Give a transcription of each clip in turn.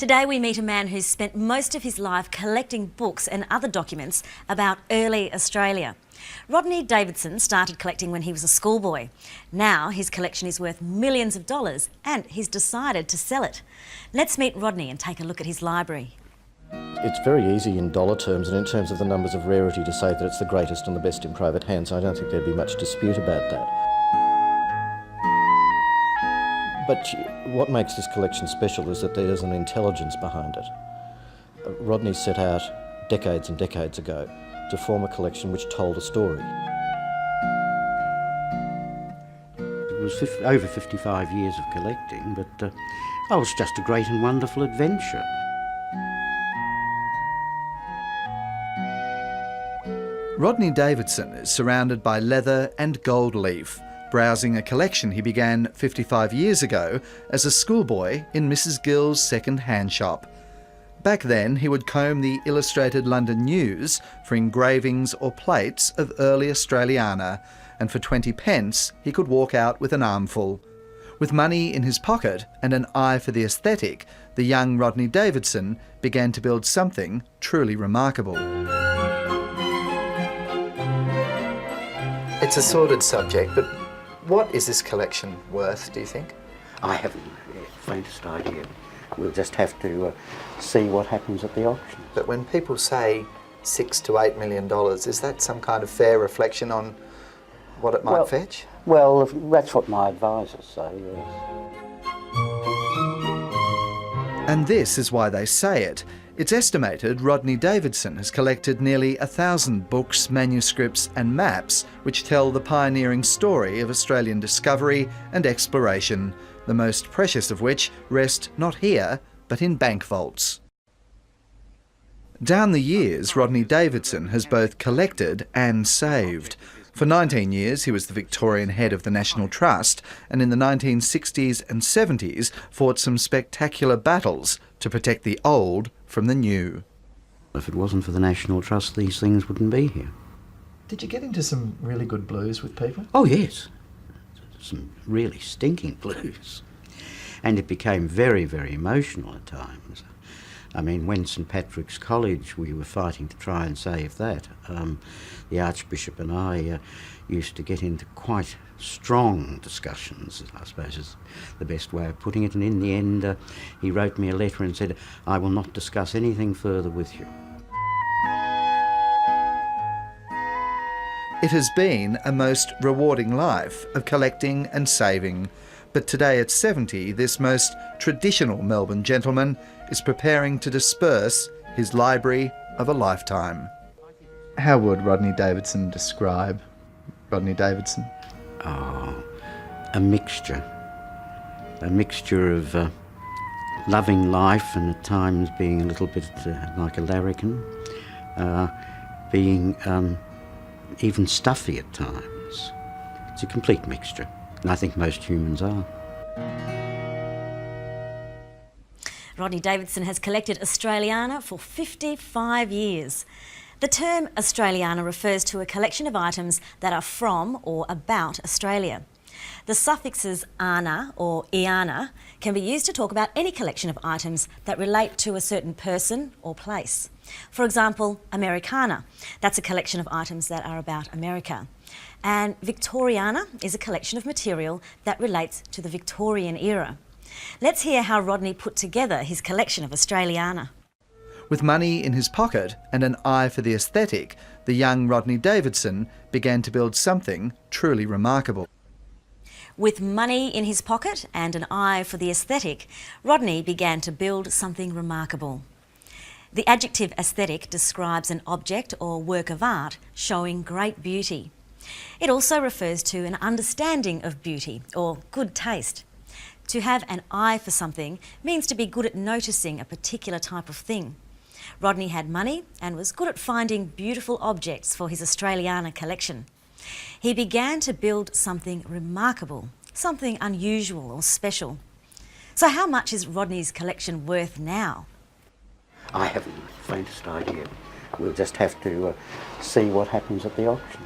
Today we meet a man who's spent most of his life collecting books and other documents about early Australia. Rodney Davidson started collecting when he was a schoolboy. Now his collection is worth millions of dollars and he's decided to sell it. Let's meet Rodney and take a look at his library. It's very easy in dollar terms and in terms of the numbers of rarity to say that it's the greatest and the best in private hands. I don't think there'd be much dispute about that. But what makes this collection special is that there's an intelligence behind it. Rodney set out decades and decades ago to form a collection which told a story. It was over 55 years of collecting, but it was just a great and wonderful adventure. Rodney Davidson is surrounded by leather and gold leaf, browsing a collection he began 55 years ago as a schoolboy in Mrs. Gill's second-hand shop. Back then, he would comb the Illustrated London News for engravings or plates of early Australiana, and for 20 pence he could walk out with an armful. With money in his pocket and an eye for the aesthetic, the young Rodney Davidson began to build something truly remarkable. It's a sordid subject, but what is this collection worth, do you think? I haven't the faintest idea. We'll just have to see what happens at the auction. But when people say $6 to $8 million, is that some kind of fair reflection on what it might fetch? Well, that's what my advisors say, yes. And this is why they say it. It's estimated Rodney Davidson has collected nearly 1,000 books, manuscripts and maps which tell the pioneering story of Australian discovery and exploration, the most precious of which rest not here but in bank vaults. Down the years, Rodney Davidson has both collected and saved. For 19 years he was the Victorian head of the National Trust, and in the 1960s and 70s fought some spectacular battles to protect the old from the new. If it wasn't for the National Trust, these things wouldn't be here. Did you get into some really good blues with people? Oh yes, some really stinking blues. And it became very, very emotional at times. I mean, when St Patrick's College, we were fighting to try and save that. The Archbishop and I used to get into quite strong discussions, I suppose is the best way of putting it. And in the end, he wrote me a letter and said, "I will not discuss anything further with you." It has been a most rewarding life of collecting and saving. But today at 70, this most traditional Melbourne gentleman is preparing to disperse his library of a lifetime. How would Rodney Davidson describe Rodney Davidson? Oh, a mixture of loving life and at times being a little bit like a larrikin, being even stuffy at times. It's a complete mixture, and I think most humans are. Rodney Davidson has collected Australiana for 55 years. The term Australiana refers to a collection of items that are from or about Australia. The suffixes ana or iana can be used to talk about any collection of items that relate to a certain person or place. For example, Americana, that's a collection of items that are about America. And Victoriana is a collection of material that relates to the Victorian era. Let's hear how Rodney put together his collection of Australiana. With money in his pocket and an eye for the aesthetic, the young Rodney Davidson began to build something truly remarkable. With money in his pocket and an eye for the aesthetic, Rodney began to build something remarkable. The adjective aesthetic describes an object or work of art showing great beauty. It also refers to an understanding of beauty or good taste. To have an eye for something means to be good at noticing a particular type of thing. Rodney had money and was good at finding beautiful objects for his Australiana collection. He began to build something remarkable, something unusual or special. So how much is Rodney's collection worth now? I haven't the faintest idea. We'll just have to see what happens at the auction.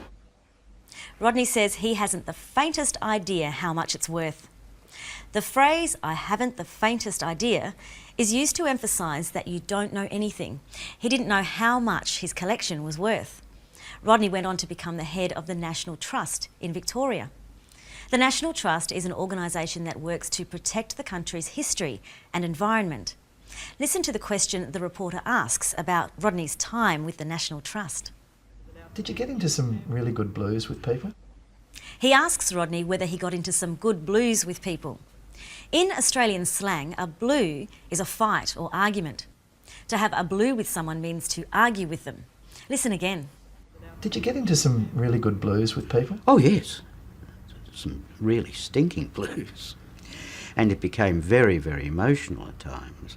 Rodney says he hasn't the faintest idea how much it's worth. The phrase, "I haven't the faintest idea," is used to emphasise that you don't know anything. He didn't know how much his collection was worth. Rodney went on to become the head of the National Trust in Victoria. The National Trust is an organisation that works to protect the country's history and environment. Listen to the question the reporter asks about Rodney's time with the National Trust. Did you get into some really good blues with people? He asks Rodney whether he got into some good blues with people. In Australian slang, a blue is a fight or argument. To have a blue with someone means to argue with them. Listen again. Did you get into some really good blues with people? Oh yes, some really stinking blues. And it became very, very emotional at times.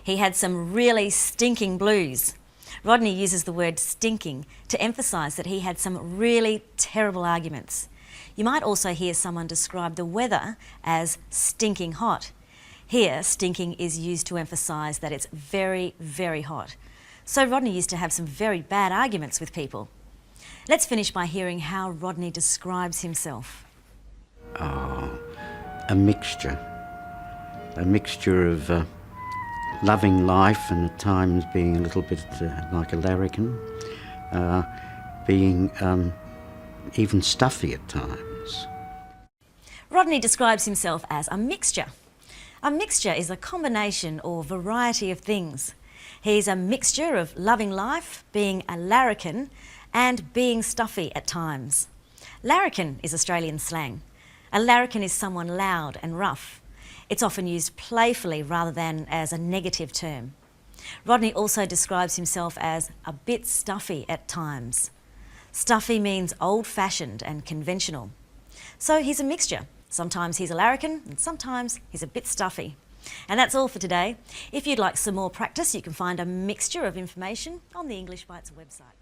He had some really stinking blues. Rodney uses the word stinking to emphasise that he had some really terrible arguments. You might also hear someone describe the weather as stinking hot. Here, stinking is used to emphasise that it's very, very hot. So Rodney used to have some very bad arguments with people. Let's finish by hearing how Rodney describes himself. Oh, a mixture of loving life and at times being a little bit like a larrikin, being even stuffy at times. Rodney describes himself as a mixture. A mixture is a combination or variety of things. He's a mixture of loving life, being a larrikin, and being stuffy at times. Larrikin is Australian slang. A larrikin is someone loud and rough. It's often used playfully rather than as a negative term. Rodney also describes himself as a bit stuffy at times. Stuffy means old-fashioned and conventional. So he's a mixture. Sometimes he's a larrikin and sometimes he's a bit stuffy. And that's all for today. If you'd like some more practice, you can find a mixture of information on the English Bites website.